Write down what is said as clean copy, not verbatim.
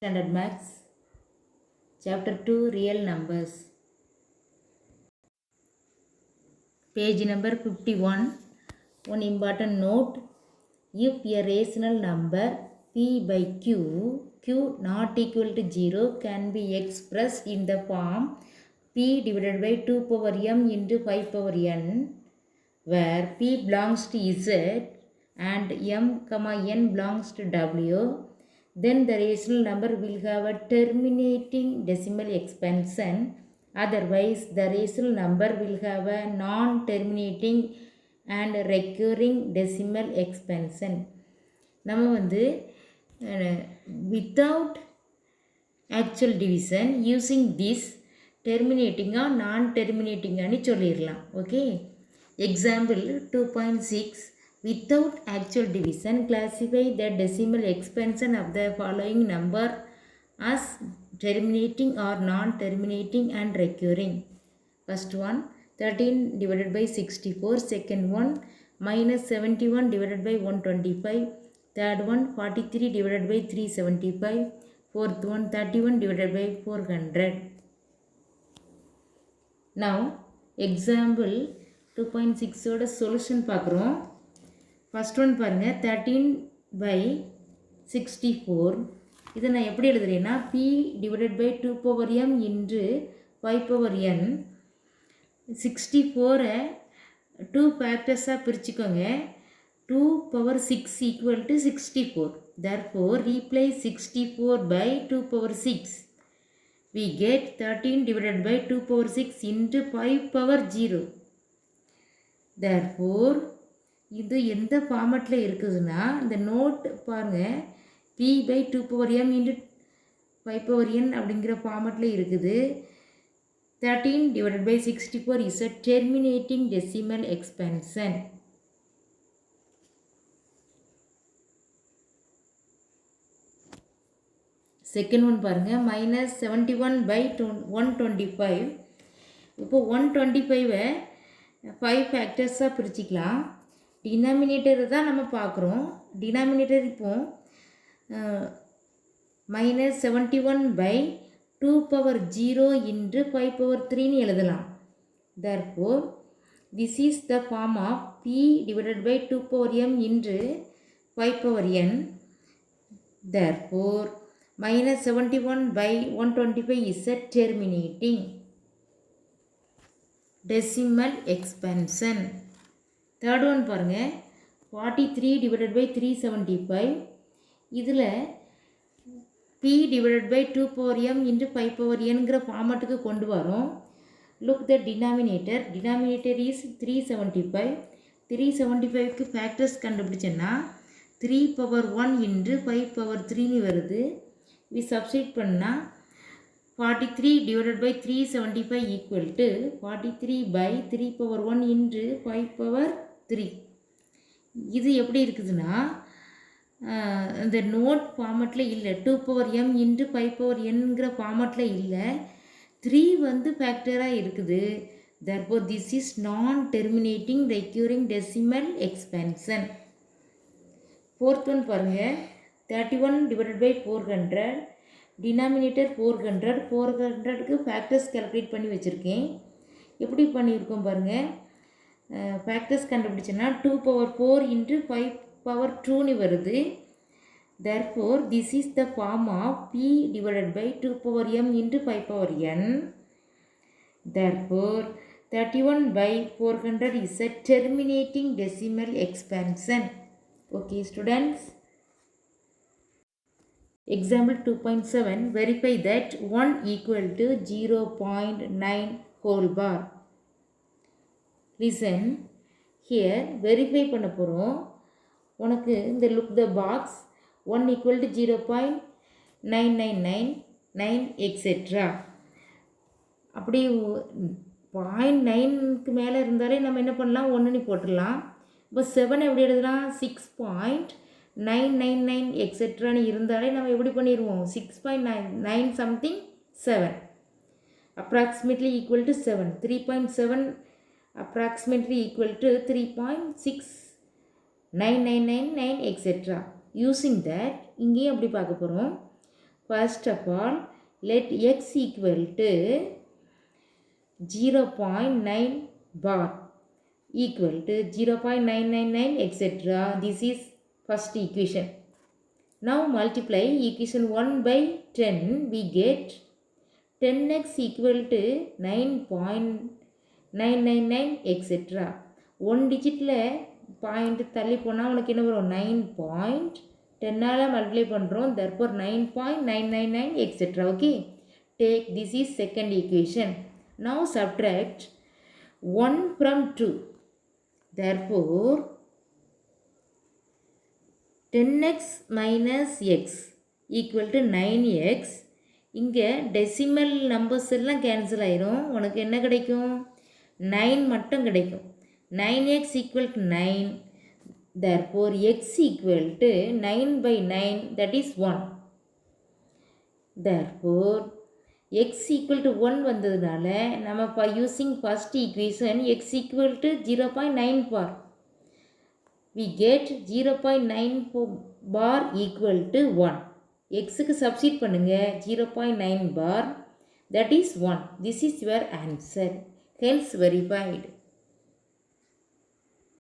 Standard Maths, Chapter 2, Real Numbers, page number 51. One important note: if a rational number p by q not equal to 0 can be expressed in the form p divided by 2 power m into 5 power n, where p belongs to z and m, n belongs to w, then the rational number will have a terminating decimal expansion. Otherwise, the rational number will have a non-terminating and recurring decimal expansion. நம்ம வந்து without actual division using this terminating or non-terminating ani சொல்லிரலாம். Okay. Example 2.6. Without actual division, classify the decimal expansion of the following number as terminating or non-terminating and recurring. First one, 13 divided by 64. Second one, minus 71 divided by 125. Third one, 43 divided by 375. Fourth one, 31 divided by 400. Now, example 2.6 ஓட solution பார்க்குறோம். First one பாருங்கள், 13/64. இதை நான் எப்படி எழுதுறேன்னா p divided by 2 power m into 5 power n. 64 2 ஃபேக்டர்ஸாக பிரிச்சுக்கோங்க. 2 power 6 equal to 64. therefore replace 64 by 2 power 6. we get 13 divided by 2 power 6 into 5 power 0. therefore இது எந்த ஃபார்மட்டில் இருக்குதுன்னா இந்த நோட் பாருங்கள், p by 2 power m into 5 power n அப்படிங்கிற ஃபார்மட்டில் இருக்குது. 13 divided by 64 is a terminating decimal expansion. Second one பாருங்கள், minus 71 by 125. இப்போ 125 5 ஃபேக்டர்ஸாக பிரிச்சுக்கலாம். டினாமினேட்டர் தான் நம்ம பார்க்குறோம். டினாமினேட்டர் இப்போ minus 71 by 2 power 0 into 5 power 3ன்னு எழுதலாம். therefore this is the form of p divided by 2 power m into 5 power n. therefore minus 71 by 125 is a terminating decimal expansion. Third one பாருங்கள், 43 divided by 375. இதில் p divided by 2 power m into 5 power nங்கிற ஃபார்மட்டுக்கு கொண்டு வரோம். Look the denominator. Denominator is 375. 375க்கு factors கண்டுபிடிச்சேன்னா 3 power 1 into 5 power 3ன்னு வருது. இது சப்ஸ்டிட் பண்ணால் 43 divided by 375 equal to 43 by 3 power 1 into 5 power 3. இது எப்படி இருக்குதுன்னா இந்த நோட் ஃபார்மட்டில் இல்லை, 2 power m into 5 power nங்கிற ஃபார்மட்டில் இல்லை, 3 வந்து ஃபேக்டராக இருக்குது. therefore this is non-terminating recurring decimal expansion. Fourth one பாருங்கள், 31 divided by 400. டினாமினேட்டர் 400. 400க்கு ஃபேக்டர்ஸ் கால்குலேட் பண்ணி வச்சுருக்கேன். எப்படி பண்ணியிருக்கோம் பாருங்கள், ஃபேக்டர்ஸ் கண்டுபிடிச்சோன்னா 2 பவர் 4 இன்ட்டு 5 பவர் 2ன்னு வருது. therefore this is the form of p divided by 2 power m into 5 power n. therefore 31 by 400 is a terminating decimal expansion. okay students. Example 2.7. verify that 1 equal to 0.9 whole bar. listen here, verify பண்ண போகிறோம். உனக்கு இந்த look the box 1 equal to 0.9999 etc. அப்படி 0.9க்கு மேலே இருந்தாலே நம்ம என்ன பண்ணலாம், 1ன்னு போட்டுடலாம். இப்போ 7 எப்படி எழுதலாம், 6.999 எக்ஸெட்ரான்னு இருந்தாலே நம்ம எப்படி பண்ணிடுவோம், 6.9 something 7 approximately equal to 7. 3.7 approximately equal to 3.6999 etc. using that இங்கேயும் அப்படி பார்க்க போகிறோம். First of all, let x equal to 0.9 bar equal to 0.999 etc. This is first equation. Now multiply equation 1 by 10, we get 10x equal to 9.999 etc. 1 digitல point தள்ளி போனால் உனக்கு என்ன வரும் 9.10ஆல் multiply பண்ணுறோம், therefore 9.999 etc. okay, take this is second equation. Now subtract 1 from 2, therefore 10x minus x equal to 9x. இங்கே decimal numbers எல்லாம் cancel ஆயிரும், உனக்கு என்ன கிடைக்கும் 9 மட்டும் கிடைக்கும். 9x equal to 9, therefore x equal to 9 by 9, that is 1. Therefore x equal to 1 வந்ததுனால நம்ம for using first equation x equal to 0.9 bar, we get 0.9 bar equal to 1. x க்கு substitute பண்ணுங்க 0.9 bar, that is 1. This is your answer, hence verified.